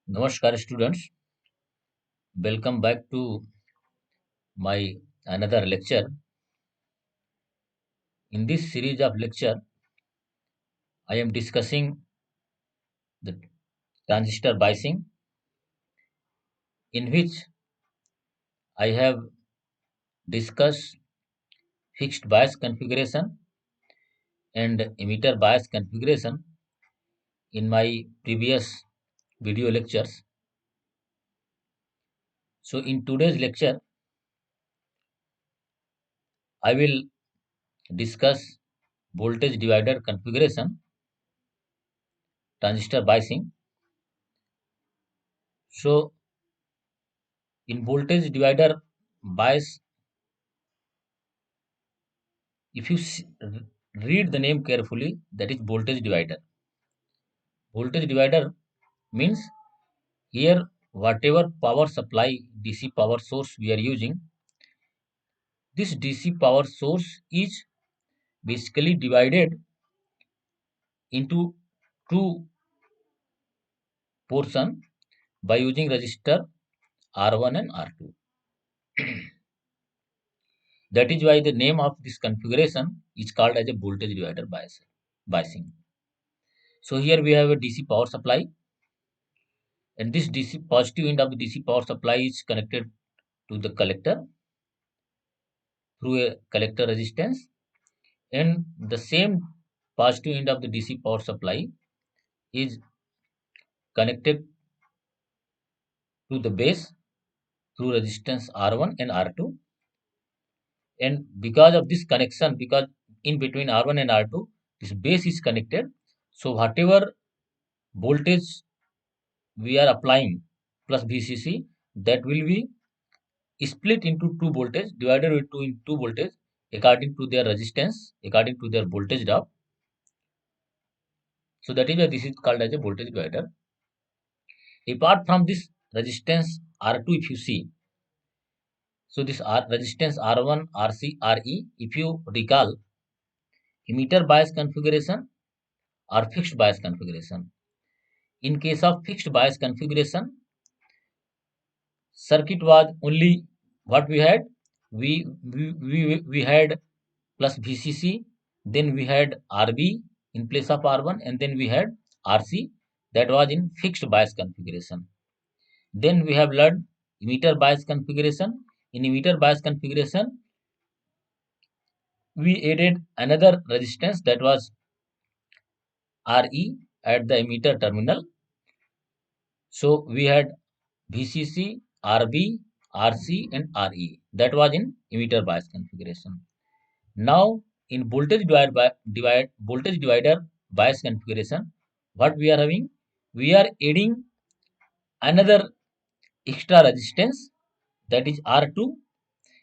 Namaskar students, welcome back to my another lecture. In this series of lecture, I am discussing the transistor biasing, in which I have discussed fixed bias configuration and emitter bias configuration in my previous video lectures. So in today's lecture, I will discuss voltage divider configuration, transistor biasing. So in voltage divider bias, if you read the name carefully, that is voltage divider. Voltage divider means here whatever power supply DC power source we are using, this DC power source is basically divided into two portion by using resistor R1 and R2. That is why the name of this configuration is called as a voltage divider biasing. So here we have a DC power supply, and this DC positive end of the DC power supply is connected to the collector through a collector resistance, and the same positive end of the DC power supply is connected to the base through resistance R1 and R2. And because of this connection, because in between R1 and R2 this base is connected, so whatever voltage we are applying plus VCC, that will be split into two voltage, divided into two voltage according to their resistance, according to their voltage drop. So that is why this is called as a voltage divider. Apart from this resistance R2, if you see, so this resistance R1, RC, RE, if you recall, emitter bias configuration or fixed bias configuration. In case of fixed bias configuration, circuit was only what we had. We had plus VCC, then we had RB in place of R1, and then we had RC, that was in fixed bias configuration. Then we have learned emitter bias configuration. In emitter bias configuration, we added another resistance, that was RE at the emitter terminal. So we had VCC, RB, RC and RE. That was in emitter bias configuration. Now in voltage divider bias configuration, what we are having? We are adding another extra resistance, that is R2,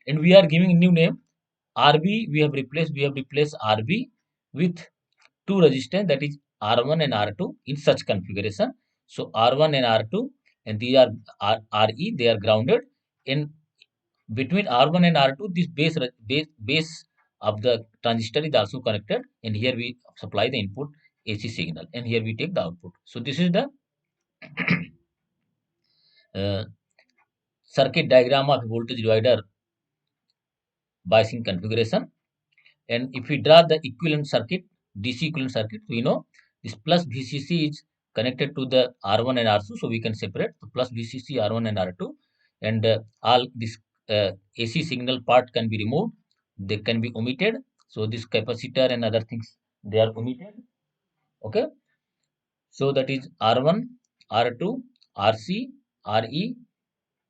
and we are giving new name RB. We have replaced RB with two resistance, that is R1 and R2 in such configuration. So R1 and R2, and these are RE, they are grounded. In between R1 and R2, this base of the transistor is also connected, and here we supply the input AC signal, and here we take the output. So this is the uh, circuit diagram of voltage divider biasing configuration. And if we draw the equivalent circuit, DC equivalent circuit, we know this plus VCC is connected to the R1 and R2, so we can separate the plus VCC, R1 and R2, and all this AC signal part can be removed, they can be omitted. So this capacitor and other things, they are omitted. Okay, so that is R1, R2, RC, RE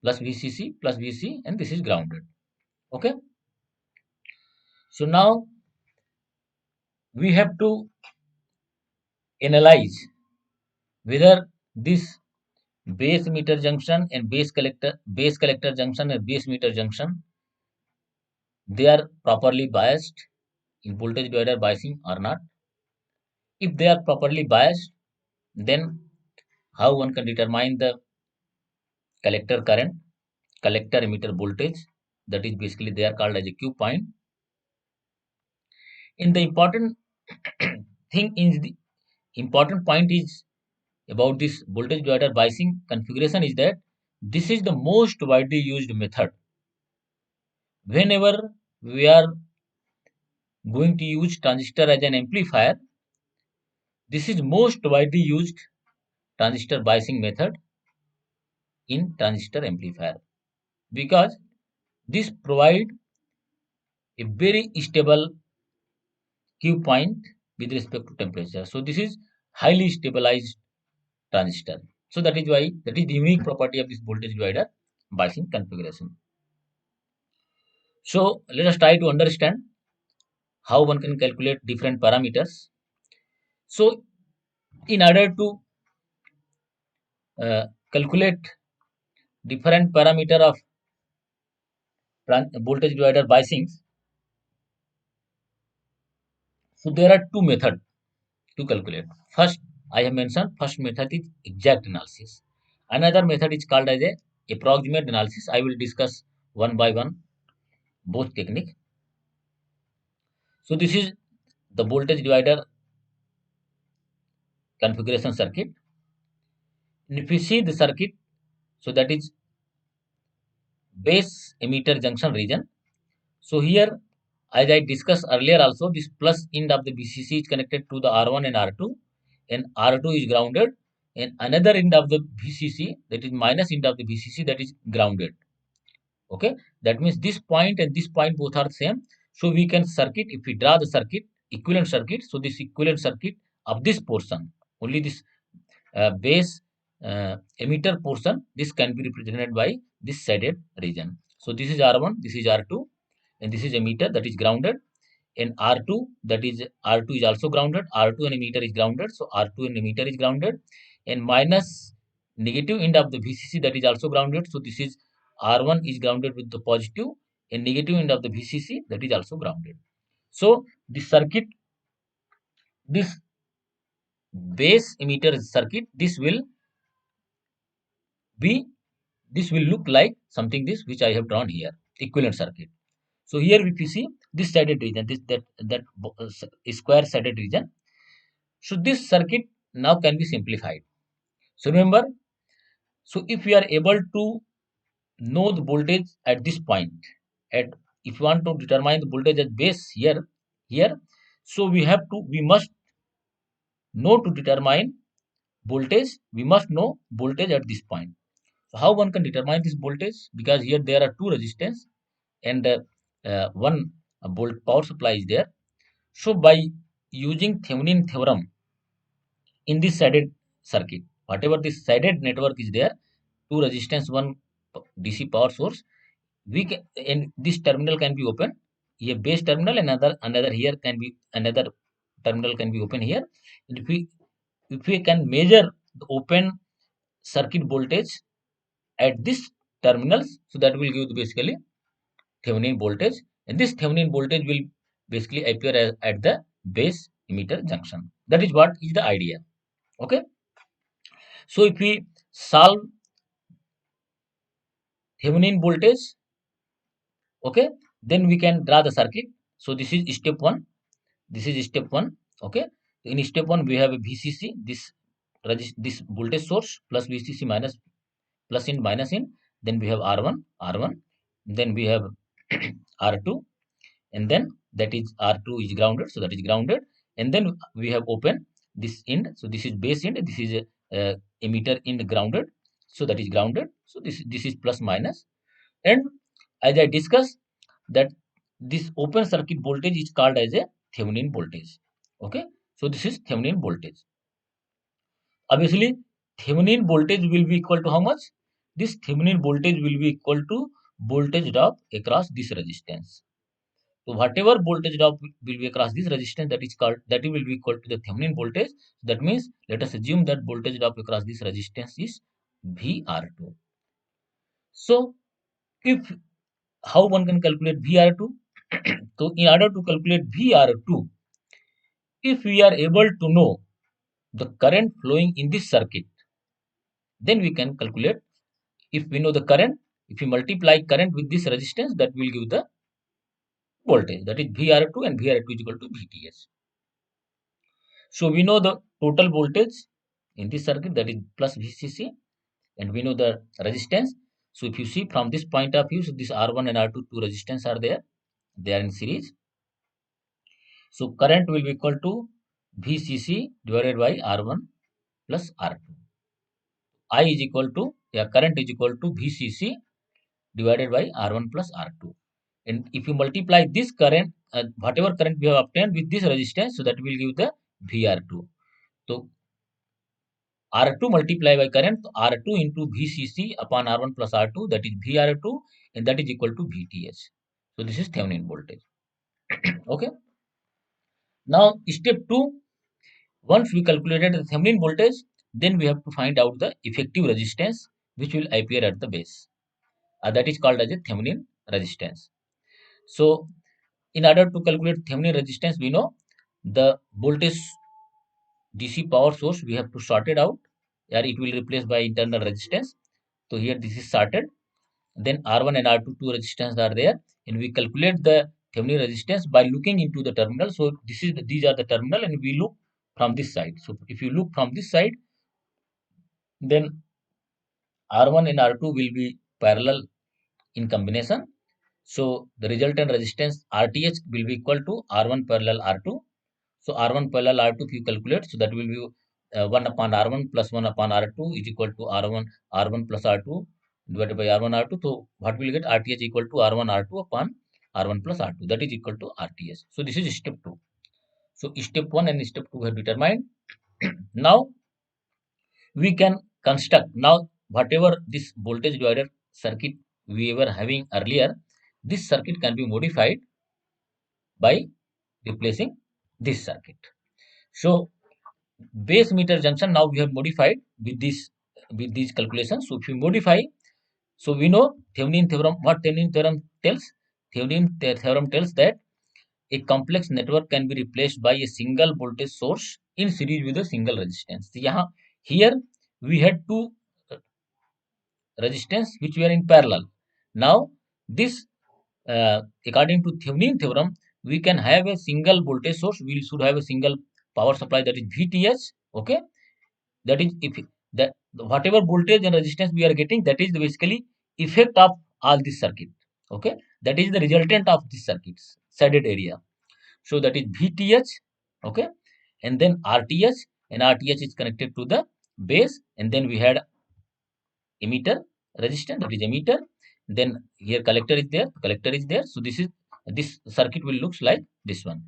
plus VCC plus VC, and this is grounded. Okay, so now we have to analyze whether this base emitter junction and base collector junction and base emitter junction, they are properly biased in voltage divider biasing or not. If they are properly biased, then how one can determine the collector current, collector emitter voltage, that is basically they are called as a Q point. In the important thing is the important point is about this voltage divider biasing configuration is that this is the most widely used method. Whenever we are going to use transistor as an amplifier, this is most widely used transistor biasing method in transistor amplifier, because this provide a very stable Q point with respect to temperature. So this is highly stabilized transistor. So that is why that is the unique property of this voltage divider biasing configuration. So let us try to understand how one can calculate different parameters. So in order to calculate different parameter of voltage divider biasing, so there are two methods to calculate. First, I have mentioned first method is exact analysis. Another method is called as a approximate analysis. I will discuss one by one both technique. So this is the voltage divider configuration circuit. And if you see the circuit, so that is base emitter junction region. So here, as I discussed earlier also, this plus end of the VCC is connected to the R1 and R2, and R2 is grounded, and another end of the VCC, that is minus end of the VCC, that is grounded. Okay, that means this point and this point both are same. So we can circuit, if we draw the circuit, equivalent circuit, so this equivalent circuit of this portion, only this base emitter portion, this can be represented by this shaded region. So this is R1, this is R2, and this is emitter that is grounded, and R2, that is R2 is also grounded, R2 and emitter is grounded, so R2 and emitter is grounded, and minus negative end of the VCC, that is also grounded, so this is R1 is grounded with the positive, and negative end of the VCC, that is also grounded. So this circuit, this base emitter circuit, be this will look like something this which I have drawn here, equivalent circuit. So here if you see this shaded region, this square shaded region, so this circuit now can be simplified. So remember, so if we are able to know the voltage at this point, at if you want to determine the voltage at base here, so we must know to determine voltage, we must know voltage at this point. So how one can determine this voltage? Because here there are two resistance and one volt power supply is there. So by using Thevenin theorem in this shaded circuit, whatever this shaded network is there, two resistance, one DC power source, we can, and this terminal can be open. Here base terminal, another here can be another terminal can be open here. And if we can measure the open circuit voltage at this terminals, so that will give basically Thevenin voltage, and this Thevenin voltage will basically appear as, at the base emitter junction. That is what is the idea. Okay. So if we solve Thevenin voltage, okay, then we can draw the circuit. So this is step one. This is step one. Okay. In step one, we have a VCC, this voltage source plus VCC minus plus in minus in. Then we have R1. Then we have R2, and then that is R2 is grounded, so that is grounded, and then we have open this end, so this is base end, this is a emitter end grounded, so that is grounded, so this is plus minus. And as I discussed that this open circuit voltage is called as a Thevenin voltage. Okay, so this is Thevenin voltage. Obviously Thevenin voltage will be equal to how much? This Thevenin voltage will be equal to voltage drop across this resistance. So whatever voltage drop will be across this resistance, that is called, that will be equal to the Thevenin voltage. That means let us assume that voltage drop across this resistance is VR2. So if how one can calculate VR2? So in order to calculate VR2, if we are able to know the current flowing in this circuit, then we can calculate. If we know the current, if we multiply current with this resistance, that will give the voltage, that is VR2, and VR2 is equal to VTH. So we know the total voltage in this circuit, that is plus VCC, and we know the resistance. So if you see from this point of view, so this R1 and R2 two resistance are there, they are in series. So current will be equal to VCC divided by R1 plus R2. I is equal to, current is equal to VCC divided by R1 plus R2. And if you multiply this current, whatever current we have obtained with this resistance, so that will give the VR2. So R2 multiplied by current, R2 into VCC upon R1 plus R2, that is VR2, and that is equal to VTH. So this is Thevenin voltage. Okay. Now step 2, once we calculated the Thevenin voltage, then we have to find out the effective resistance which will appear at the base. That is called as a Thevenin resistance. So in order to calculate Thevenin resistance, we know the voltage DC power source we have to sort it out, or it will replace by internal resistance. So here this is sorted. Then R1 and R2 two resistance are there, and we calculate the Thevenin resistance by looking into the terminal. So these are the terminal, and we look from this side. So if you look from this side, then R1 and R2 will be parallel in combination. So the resultant resistance RTH will be equal to R1 parallel R2. So R1 parallel R2 if you calculate, so that will be 1 upon R1 plus 1 upon R2 is equal to R1 plus R2 divided by R1 R2. So what will get RTH equal to R1 R2 upon R1 plus R2, that is equal to RTH. So this is step 2. So step 1 and step 2 have determined. Now we can construct, now whatever this voltage divider circuit we were having earlier, this circuit can be modified by replacing this circuit. So base meter junction now we have modified with these calculations. So if we modify, so we know Thevenin theorem. What Thevenin theorem tells? Thevenin theorem tells that a complex network can be replaced by a single voltage source in series with a single resistance. So here we had two resistance which were in parallel. Now this according to Thevenin theorem, we can have a single voltage source. We should have a single power supply, that is VTH. Okay, that is if that whatever voltage and resistance we are getting, that is basically effect of all this circuit. Okay, that is the resultant of this circuit's shaded area. So that is VTH. Okay, and then RTH, and RTH is connected to the base, and then we had emitter resistance, that is emitter. Then here collector is there, so this circuit will looks like this one.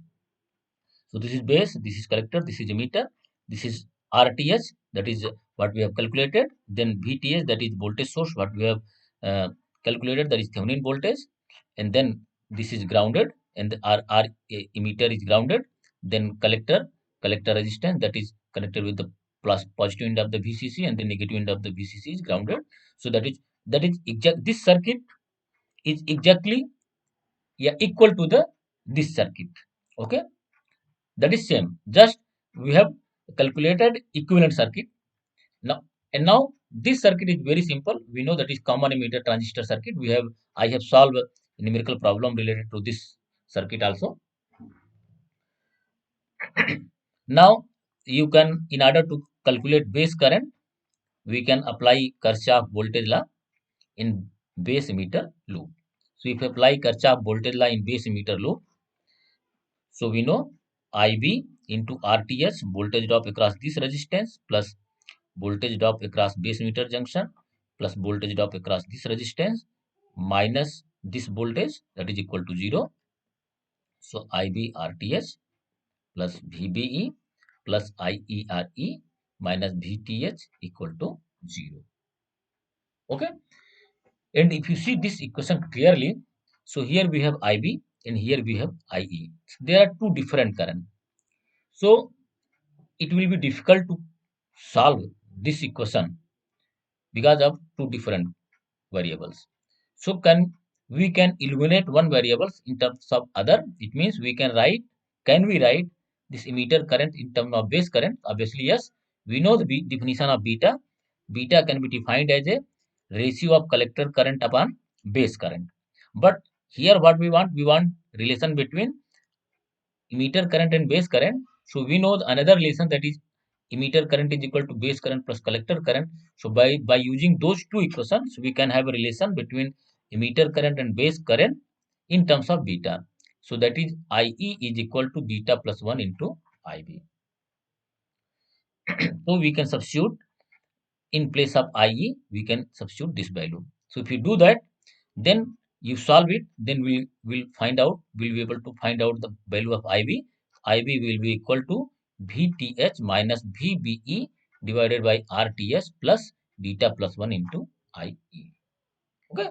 So this is base, this is collector, this is emitter, this is RTH, that is what we have calculated. Then VTH, that is voltage source, what we have calculated, that is Thevenin voltage. And then this is grounded, and the R emitter is grounded. Then collector resistance, that is connected with the plus positive end of the VCC, and the negative end of the VCC is grounded. So that is exact. This circuit is exactly equal to the this circuit. Okay, that is same. Just we have calculated equivalent circuit now, and now this circuit is very simple. We know that is common emitter transistor circuit. I have solved a numerical problem related to this circuit also. Now you can, in order to calculate base current, we can apply Kirchhoff voltage law in base emitter loop. So if you apply Kirchhoff voltage law in base emitter loop, so we know IB into RTH, voltage drop across this resistance, plus voltage drop across base emitter junction, plus voltage drop across this resistance, minus this voltage, that is equal to 0. So IB RTH plus VBE plus IERE minus VTH equal to 0. Okay. And if you see this equation clearly, so here we have IB and here we have IE. There are two different current. So it will be difficult to solve this equation because of two different variables. So we can eliminate one variables in terms of other. It means can we write this emitter current in terms of base current? Obviously yes. We know the definition of beta. Beta can be defined as a ratio of collector current upon base current. But here what we want relation between emitter current and base current. So we know another relation, that is emitter current is equal to base current plus collector current. So by using those two equations, we can have a relation between emitter current and base current in terms of beta. So that is IE is equal to beta plus 1 into IB. So we can substitute in place of IE, we can substitute this value. So if you do that, then you solve it, then we will find out, we'll be able to find out the value of IB. IB will be equal to VTH minus VBE divided by RTH plus beta plus 1 into IE. Okay,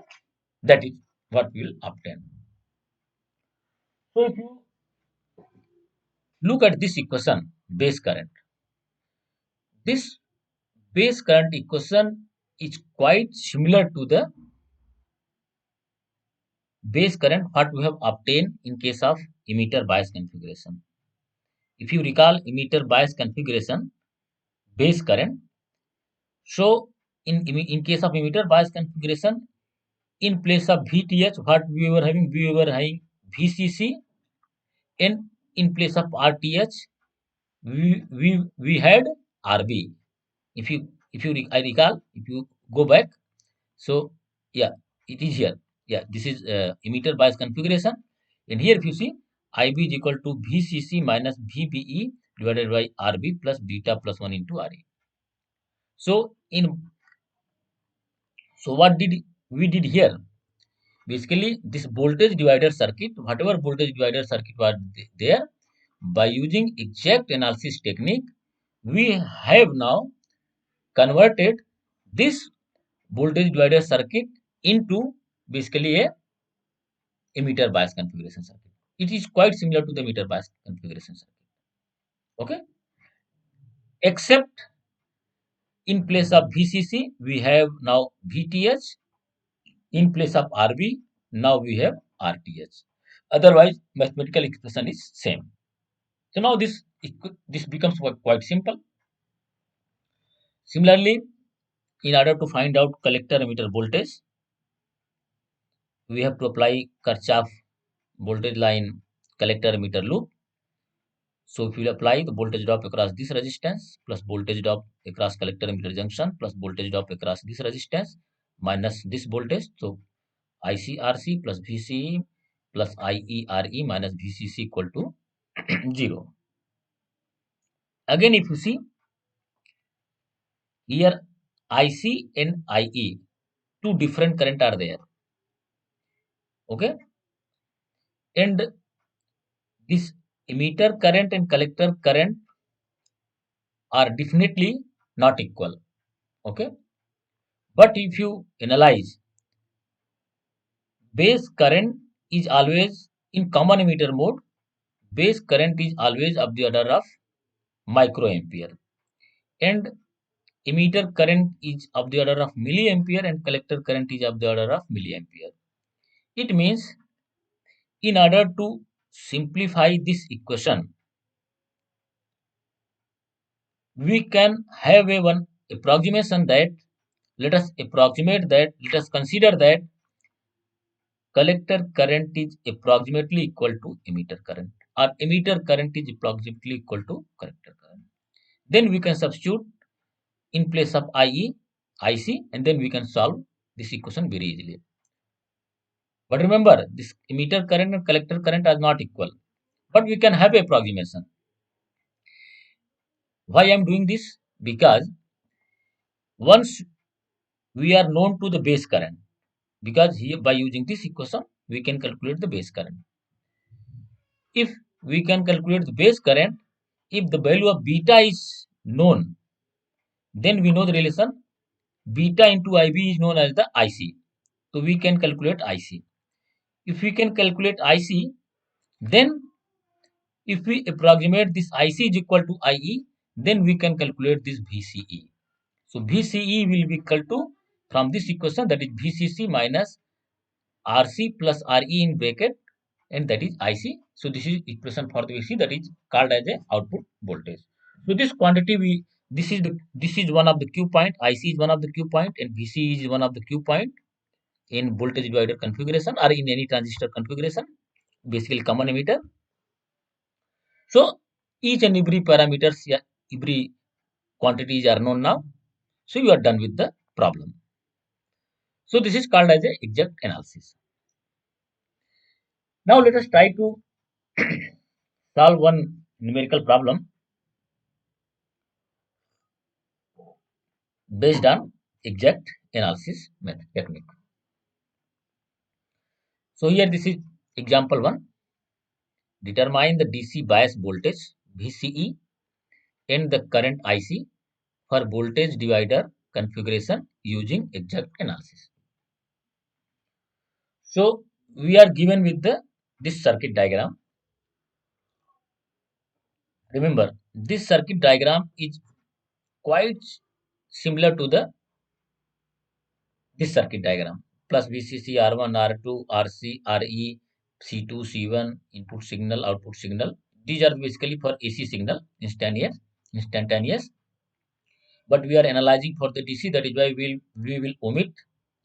that is what we will obtain. So if you look at this equation, base current, this base current equation is quite similar to the base current what we have obtained in case of emitter bias configuration. If you recall emitter bias configuration, base current, so in case of emitter bias configuration, in place of VTH, what we were having VCC, and in place of RTH, we had RB. I recall, if you go back, so yeah, it is here. Yeah, this is emitter bias configuration. And here if you see, IB is equal to VCC minus VBE divided by RB plus beta plus 1 into RE. So what did we did here? Basically, this voltage divider circuit, whatever voltage divider circuit was there, by using exact analysis technique, we have now converted this voltage divider circuit into basically a emitter bias configuration circuit. It is quite similar to the emitter bias configuration circuit. Okay, except in place of VCC, we have now VTH. In place of RB, now we have RTH. Otherwise, mathematical expression is same. So now this becomes quite simple. Similarly, in order to find out collector emitter voltage, we have to apply Kirchhoff voltage line collector emitter loop. So if we apply the voltage drop across this resistance plus voltage drop across collector emitter junction plus voltage drop across this resistance minus this voltage, so ICRC plus VCE plus IERE minus VCC equal to 0. Again, if you see here, IC and IE, two different current are there. Okay, and this emitter current and collector current are definitely not equal. Okay, but if you analyze, base current is always in common emitter mode. Base current is always of the order of microampere, and emitter current is of the order of milliampere, and collector current is of the order of milliampere. It means in order to simplify this equation, we can have a one approximation that let us consider that collector current is approximately equal to emitter current, or emitter current is approximately equal to collector current. Then we can substitute in place of IE, IC, and then we can solve this equation very easily. But remember, this emitter current and collector current are not equal, but we can have approximation. Why I am doing this? Because once we are known to the base current, because here by using this equation we can calculate the base current. If we can calculate the base current, if the value of beta is known, then we know the relation beta into IB is known as the IC. So we can calculate IC. If we can calculate IC, then if we approximate this IC is equal to IE, then we can calculate this VCE. So VCE will be equal to, from this equation, that is VCC minus RC plus RE in bracket, and that is IC. So this is equation for the VC, that is called as a output voltage. So this quantity this is one of the Q point, IC is one of the Q point, and VC is one of the Q point in voltage divider configuration or in any transistor configuration, basically common emitter. So each and every parameters, yeah, every quantity is unknown now. So you are done with the problem. So this is called as a exact analysis. Now let us try to solve one numerical problem based on exact analysis method technique. So here this is example 1. Determine the DC bias voltage VCE and the current IC for voltage divider configuration using exact analysis. So we are given with this circuit diagram. Remember, this circuit diagram is quite similar to this circuit diagram. Plus VCC, R1, R2, RC, RE, C2, C1, input signal, output signal. These are basically for AC signal, instantaneous. But we are analyzing for the DC. That is why we will omit,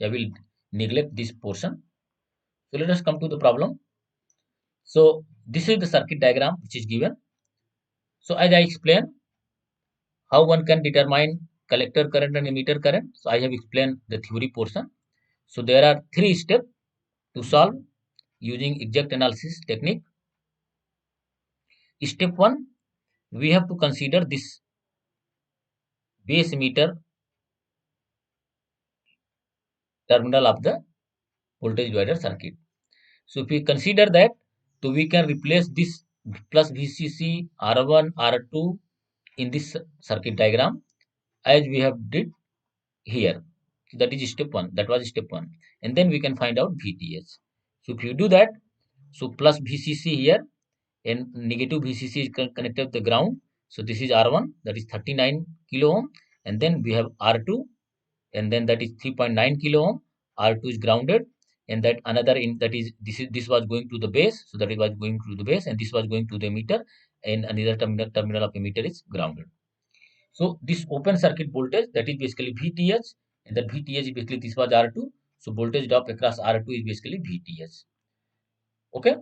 I will neglect this portion. So let us come to the problem. So this is the circuit diagram which is given. So as I explained, how one can determine collector current and emitter current. So I have explained the theory portion. So there are 3 steps to solve using exact analysis technique. Step 1, we have to consider this base emitter terminal of the voltage divider circuit. So if we consider that, so we can replace this plus VCC R1 R2 in this circuit diagram as we have did here. So that is step 1. That was step 1. And then we can find out VTH. So if you do that, so plus VCC here and negative VCC is connected to the ground. So this is R1, that is 39 kilo ohm, and then we have R2, and then that is 3.9 kilo ohm. R2 is grounded, and that another in that is this was going to the base, so that it was going to the base, and this was going to the emitter, and another terminal of emitter is grounded. So this open circuit voltage, that is basically VTH, and that VTH is basically this was R2. So voltage drop across R2 is basically VTH. Okay.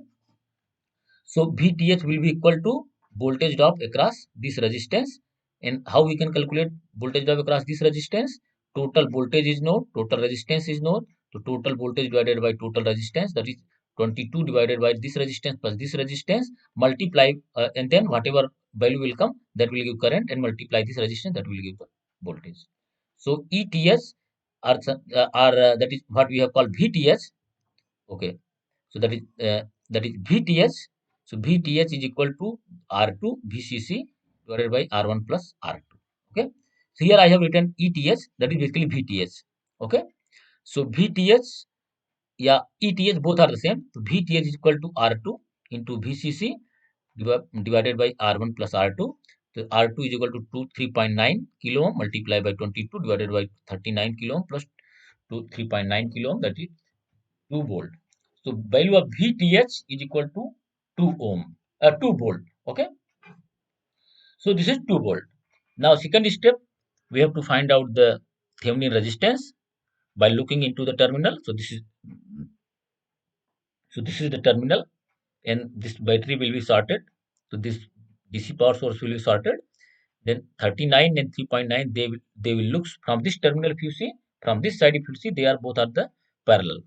So VTH will be equal to voltage drop across this resistance. And how we can calculate voltage drop across this resistance? Total voltage is known, total resistance is known. So total voltage divided by total resistance, that is 22 divided by this resistance plus this resistance, multiply and then whatever value will come, that will give current, and multiply this resistance, that will give the voltage. So ETS are that is what we have called VTH. Okay. So that is VTH. So VTH is equal to R2 VCC divided by R1 plus R2. Okay. So here I have written ETH, that is basically VTH. Okay. So VTH, yeah, ETH both are the same. So VTH is equal to R2 into VCC divided by R1 plus R2. So R2 is equal to 3.9 kilo ohm multiplied by 22 divided by 39 kilo ohm plus 3.9 kilo ohm, that is 2 volt. So value of VTH is equal to 2 ohm, 2 volt. Okay. So this is 2 volt. Now second step, we have to find out the Thevenin resistance by looking into the terminal. So this is the terminal, and this battery will be sorted. So this DC power source will be sorted. Then 39 and 3.9, they will look from this terminal. If you see from this side, if you see, they are both are the parallel.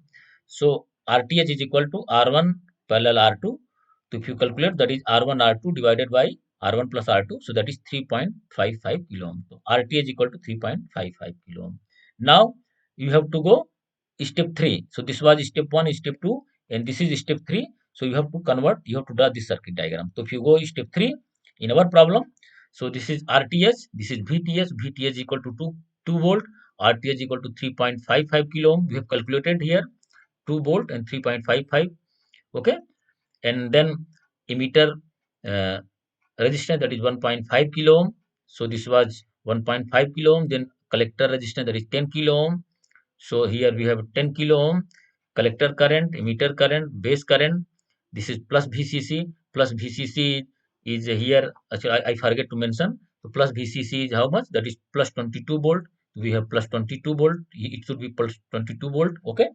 So RTH is equal to R1 parallel R2. So if you calculate, that is R1 R2 divided by R1 plus R2, so that is 3.55 kilo ohm. So RTH equal to 3.55 kilo ohm. Now you have to go step 3. So this was step 1, step 2, and this is step 3. So you have to convert, you have to draw this circuit diagram. So if you go step 3 in our problem, so this is RTH, this is VTH. VTH equal to 2 volt, RTH equal to 3.55 kilo ohm. We have calculated here 2 volt and 3.55. Okay. And then emitter uh, resistance, that is 1.5 kilo ohm. So this was 1.5 kilo ohm. Then collector resistance, that is 10 kilo ohm. So here we have 10 kilo ohm. Collector current, emitter current, base current. This is plus VCC. Plus VCC is here. Actually, I forget to mention. So plus VCC is how much? That is plus 22 volt. We have plus 22 volt. It should be plus 22 volt. Okay.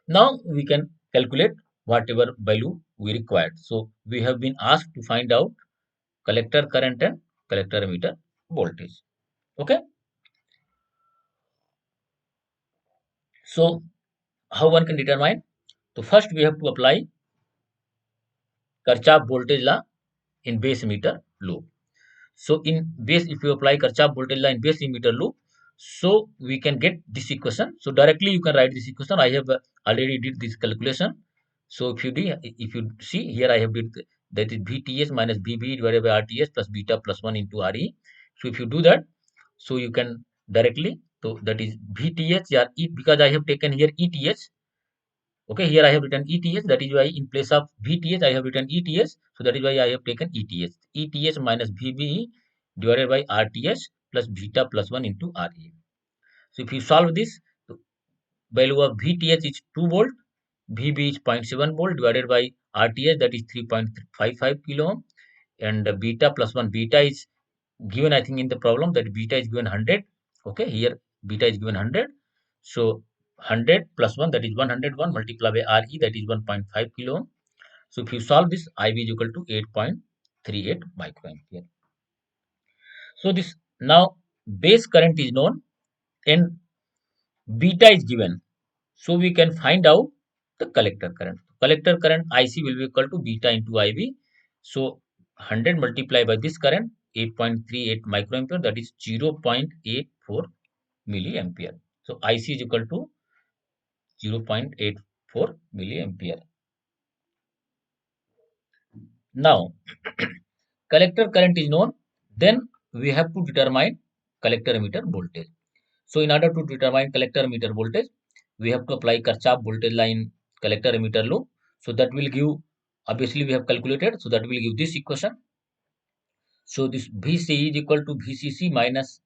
Now we can calculate whatever value we required. So we have been asked to find out collector current and collector emitter voltage. Okay. So how one can determine? So first we have to apply Kirchhoff voltage law in base emitter loop. So in base, if you apply Kirchhoff voltage law in base emitter loop, so we can get this equation. So directly you can write this equation. I have already did this calculation. So if you see here, I have did that is VTS minus VB divided by RTS plus beta plus 1 into RE. So if you do that, so you can directly, so that is VTH, yeah, because I have taken here ETH. Okay, here I have written ETH, that is why in place of VTH I have written ETH, so that is why I have taken ETH. ETH minus VBE divided by RTS plus beta plus 1 into RE. So if you solve this, the value of VTH is 2 volt, VB is 0.7 volt divided by RTS, that is 3.55 kilo ohm, and beta plus 1, beta is given, I think, in the problem, that beta is given 100. Okay, here beta is given 100. So 100 plus 1, that is 101, multiplied by RE, that is 1.5 kilo ohm. So if you solve this, IB is equal to 8.38 microampere. So this, now base current is known and beta is given. So we can find out the collector current. Collector current IC will be equal to beta into IB. So 100 multiplied by this current, 8.38 microampere, that is 0.84 milliampere. So IC is equal to 0.84 milliampere. Now collector current is known, then we have to determine collector emitter voltage. So in order to determine collector emitter voltage, we have to apply Kirchhoff voltage law in collector emitter loop. So that will give, obviously we have calculated, so that will give this equation. So this VC is equal to VCC minus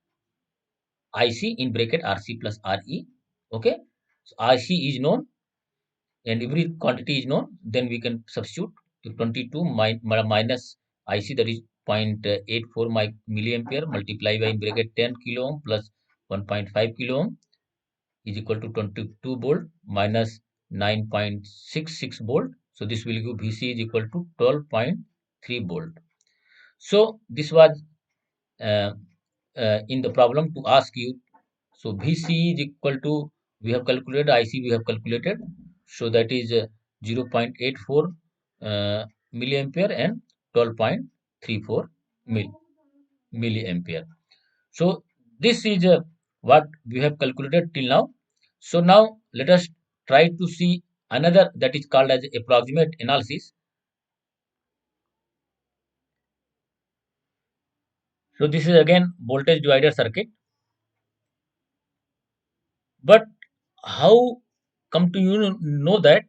IC in bracket RC plus RE. Okay, so RC is known and every quantity is known, then we can substitute to 22 minus IC, that is 0.84 milliampere, multiply by in bracket 10 kilo ohm plus 1.5 kilo ohm is equal to 22 volt minus 9.66 volt. So this will give VC is equal to 12.3 volt. So this was uh, in the problem to ask you. So VC is equal to, we have calculated, IC we have calculated. So that is 0.84 milliampere and 12.34 milliampere. So this is what we have calculated till now. So now let us try to see another, that is called as approximate analysis. So this is again voltage divider circuit. But how come to you know that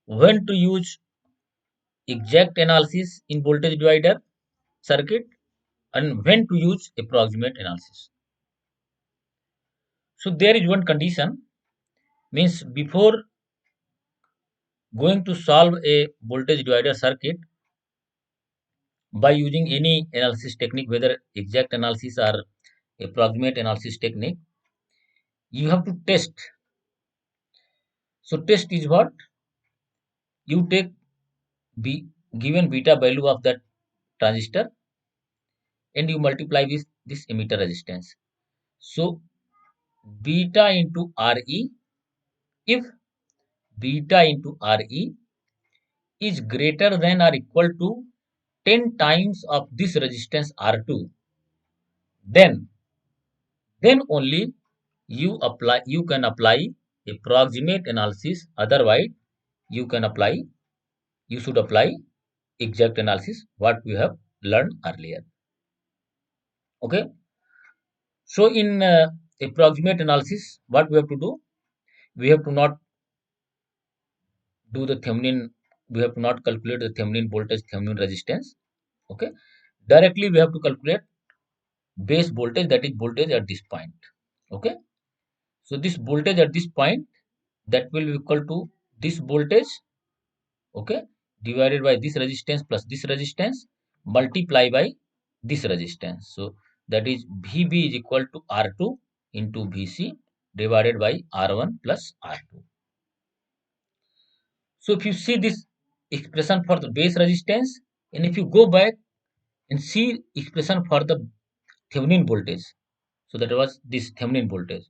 when to use exact analysis in voltage divider circuit and when to use approximate analysis? So there is one condition, means before going to solve a voltage divider circuit by using any analysis technique, whether exact analysis or approximate analysis technique, you have to test. So test is what? You take B given beta value of that transistor and you multiply with this emitter resistance. So beta into Re, if beta into Re is greater than or equal to 10 times of this resistance R2, then only you can apply approximate analysis. Otherwise you can apply, you should apply exact analysis, what we have learned earlier. Okay, so in approximate analysis, what we have to do, we have to not do the Thevenin, we have to not calculate the Thevenin voltage, Thevenin resistance. Okay, directly we have to calculate base voltage, that is voltage at this point. Okay, so this voltage at this point, that will be equal to this voltage, okay, divided by this resistance plus this resistance, multiply by this resistance. So that is VB is equal to R2 into VC divided by R1 plus R2. So if you see this expression for the base resistance, and if you go back and see expression for the Thevenin voltage. So that was this Thevenin voltage.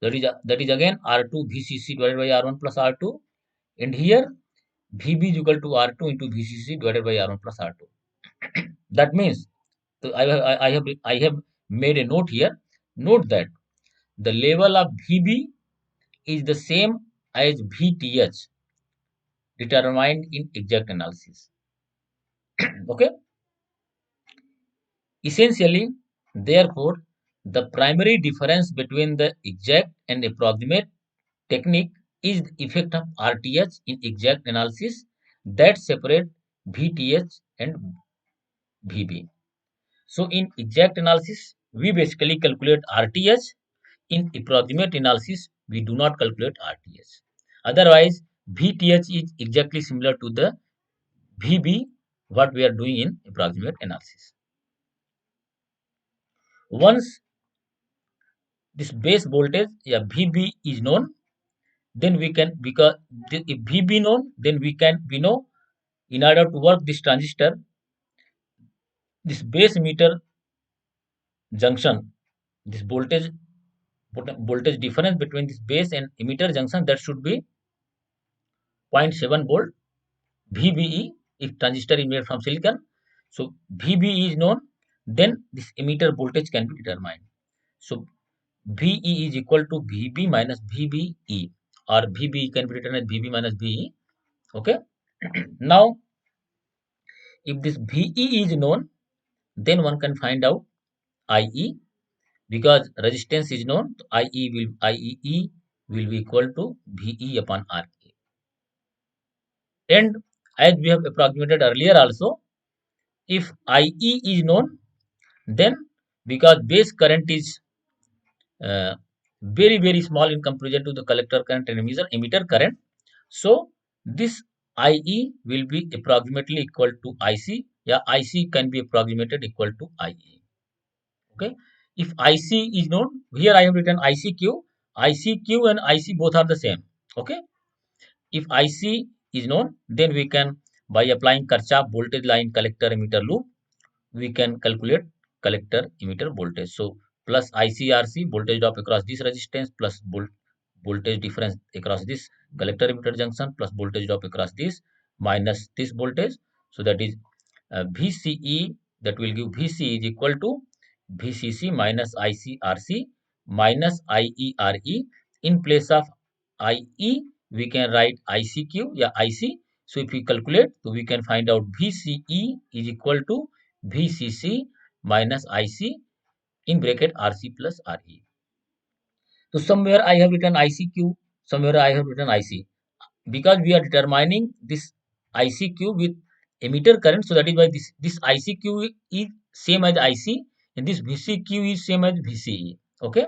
That is again R2 VCC divided by R1 plus R2, and here VB is equal to R2 into VCC divided by R1 plus R2. That means, so I have made a note here. Note that the level of VB is the same as VTH determined in exact analysis. Okay. Essentially, therefore, the primary difference between the exact and approximate technique is the effect of RTH in exact analysis that separate VTH and VB. So in exact analysis, we basically calculate RTH. In approximate analysis, we do not calculate RTH. Otherwise, VTH is exactly similar to the VB, what we are doing in approximate analysis. Once this base voltage, yeah, VB is known, then we can, because if VB known, then we know in order to work this transistor, this base emitter junction, this voltage difference between this base and emitter junction, that should be 0.7 volt VBE if transistor is made from silicon. So VBE is known, then this emitter voltage can be determined. So VE is equal to VB minus VBE, or VBE can be written as VB minus VE. Okay. Now, if this VE is known, then one can find out IE, because resistance is known. IEE will be equal to VE upon RA. And as we have approximated earlier also, if IE is known, then because base current is uh, very small in comparison to the collector current and emitter current, so this IE will be approximately equal to IC. Yeah, IC can be approximated equal to IE. Okay. If IC is known, here I have written ICQ. ICQ and IC both are the same. Okay. If IC is known, then we can, by applying Kirchhoff voltage line collector emitter loop, we can calculate collector emitter voltage. So plus ICRC, voltage drop across this resistance, plus voltage difference across this collector emitter junction, plus voltage drop across this, minus this voltage. So that is VCE, that will give VC is equal to VCC minus ICRC minus IERE. In place of IE, we can write ICQ, yeah, IC. So if we calculate, so we can find out VCE is equal to VCC minus IC in bracket RC plus RE. So somewhere I have written ICQ, somewhere I have written IC, because we are determining this ICQ with emitter current. So that is why this ICQ is same as IC, and this VCQ is same as VCE. Okay.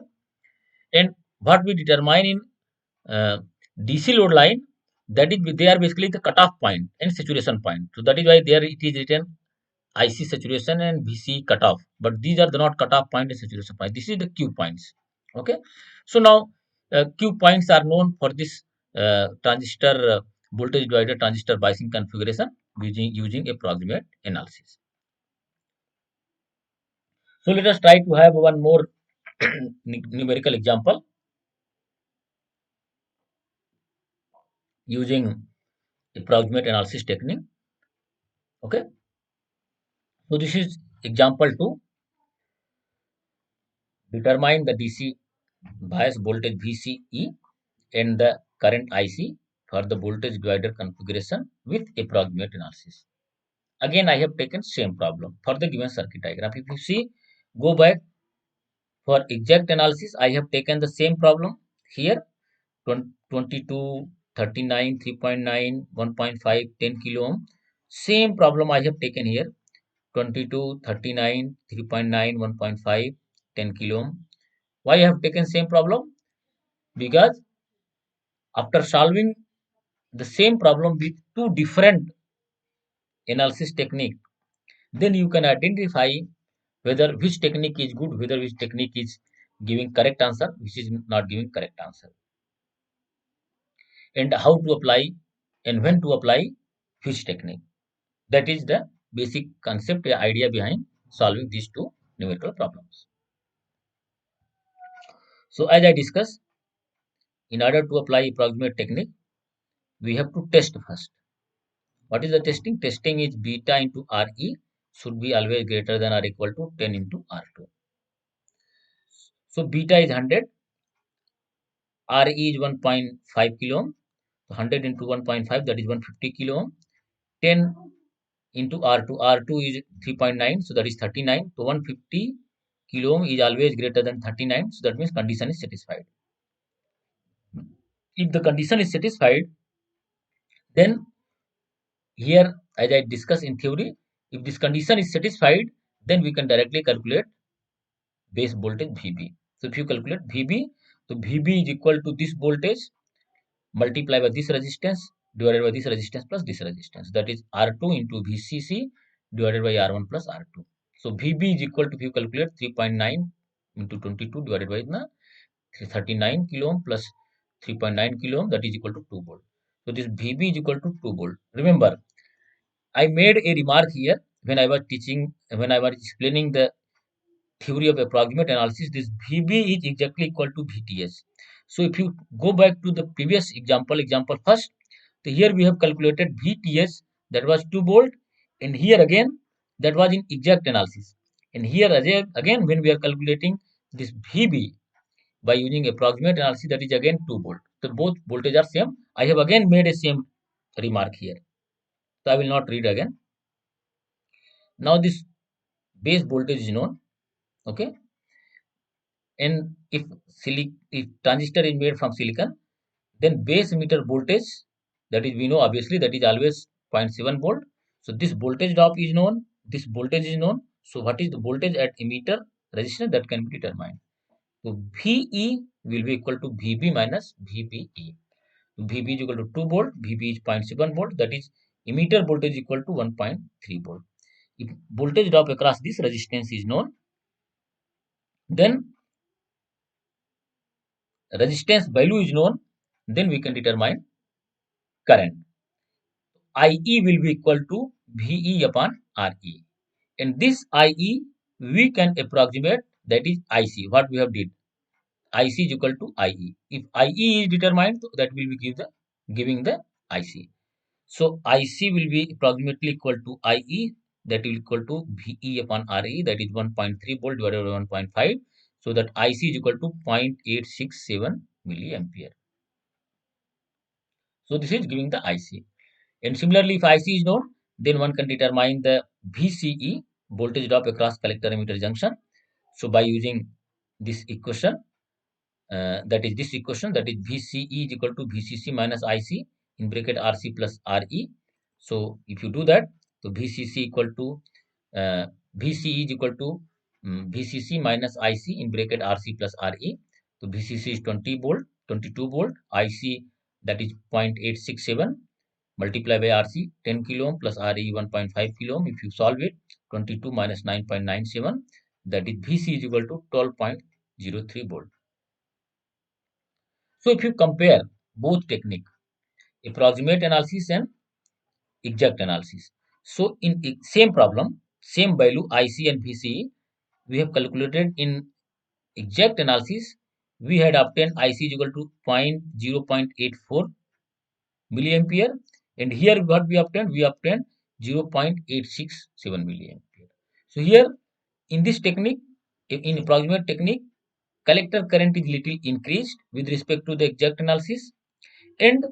And what we determine in DC load line, that is, they are basically the cutoff point and saturation point. So that is why there it is written IC saturation and VC cutoff, but these are the not cutoff point and saturation point. This is the Q points. Okay. So now Q points are known for this transistor voltage divider transistor biasing configuration using approximate analysis. So let us try to have one more numerical example using approximate analysis technique. Okay. So this is example 2. Determine the DC bias voltage VCE and the current IC for the voltage divider configuration with approximate analysis. Again, I have taken same problem for the given circuit diagram. If you see, go back for exact analysis, I have taken the same problem here, 22, 39, 3.9, 1.5, 10 kilo ohm. Same problem I have taken here, 22, 39, 3.9, 1.5, 10 kilo ohm. Why I have taken same problem? Because after solving the same problem with two different analysis technique, then you can identify whether which technique is good, whether which technique is giving correct answer, which is not giving correct answer, and how to apply and when to apply which technique. That is the basic concept idea behind solving these two numerical problems. So as I discussed, in order to apply approximate technique, we have to test first. What is the testing? Testing is beta into Re should be always greater than or equal to 10 into R2. So beta is 100, Re is 1.5 kilo ohm. So 100 into 1.5, that is 150 kilo ohm. 10 into R2, R2 is 3.9, so that is 39. So 150 kilo ohm is always greater than 39, so that means condition is satisfied. If the condition is satisfied, then here, as I discussed in theory, if this condition is satisfied, then we can directly calculate base voltage VB. So if you calculate VB, so VB is equal to this voltage multiplied by this resistance divided by this resistance plus this resistance. That is R2 into VCC divided by R1 plus R2. So VB is equal to, if you calculate 3.9 into 22 divided by 39 kilo ohm plus 3.9 kilo ohm, that is equal to 2 volt. So this VB is equal to 2 volt. Remember, I made a remark here when I was teaching, when I was explaining the theory of approximate analysis, this VB is exactly equal to VTS. So if you go back to the previous example first, so here we have calculated VTS, that was 2 volt, and here again that was in exact analysis. And here again when we are calculating this VB by using approximate analysis, that is again 2 volt. So both voltage are same. I have again made a same remark here. So I will not read again. Now this base voltage is known, okay, and if transistor is made from silicon, then base emitter voltage, that is we know obviously that is always 0.7 volt. So this voltage drop is known, this voltage is known. So what is the voltage at emitter resistance, that can be determined. So VE will be equal to VB minus VBE. So VB is equal to 2 volt, VB is 0.7 volt, that is emitter voltage equal to 1.3 volt. If voltage drop across this resistance is known, then resistance value is known, then we can determine current. IE will be equal to VE upon RE. And this IE we can approximate, that is IC, what we have did. IC is equal to IE. If IE is determined, that will be giving the IC. So IC will be approximately equal to IE, that will equal to VE upon RE, that is 1.3 volt divided by 1.5. So that IC is equal to 0.867 milliampere. So this is giving the IC. And similarly, if IC is known, then one can determine the VCE, voltage drop across collector emitter junction. So by using this equation, that is this equation, that is VCE is equal to VCC minus IC in bracket RC plus RE. So if you do that, so VCC equal to VCE is equal to VCC minus IC in bracket RC plus RE. So VCC is 20 volt, 22 volt, IC that is 0.867 multiply by RC 10 kilo ohm plus RE 1.5 kilo ohm. If you solve it, 22 minus 9.97, that is VC is equal to 12.03 volt. So if you compare both technique, approximate analysis and exact analysis. So in same problem, same value IC and VCE, we have calculated in exact analysis, we had obtained IC is equal to 0.84 milliampere, and here what we obtained 0.867 milliampere. So here in this technique, in approximate technique, collector current is little increased with respect to the exact analysis, and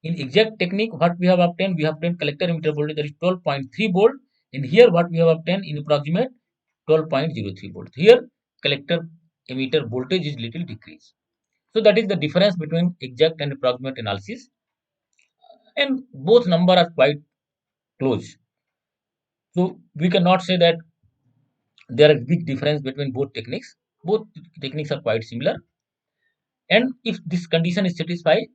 in exact technique, what we have obtained, we have obtained collector emitter voltage, that is 12.3 volt, and here what we have obtained in approximate 12.03 volt. Here collector emitter voltage is little decreased. So that is the difference between exact and approximate analysis, and both number are quite close. So we cannot say that there are big difference between both techniques. Both techniques are quite similar, and if this condition is satisfied,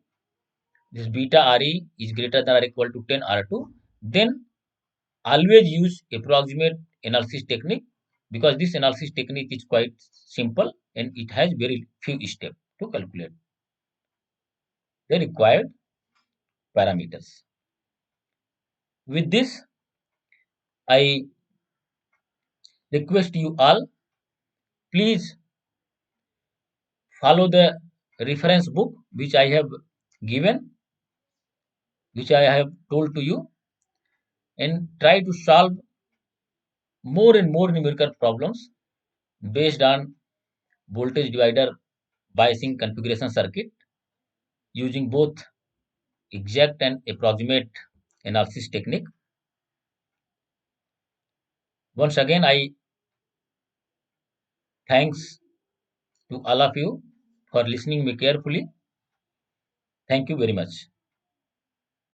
this beta Re is greater than or equal to 10 R2, then always use approximate analysis technique, because this analysis technique is quite simple and it has very few steps to calculate the required parameters. With this, I request you all, please follow the reference book which I have given, which I have told to you, and try to solve more and more numerical problems based on voltage divider biasing configuration circuit using both exact and approximate analysis technique. Once again, I thanks to all of you for listening me carefully. Thank you very much.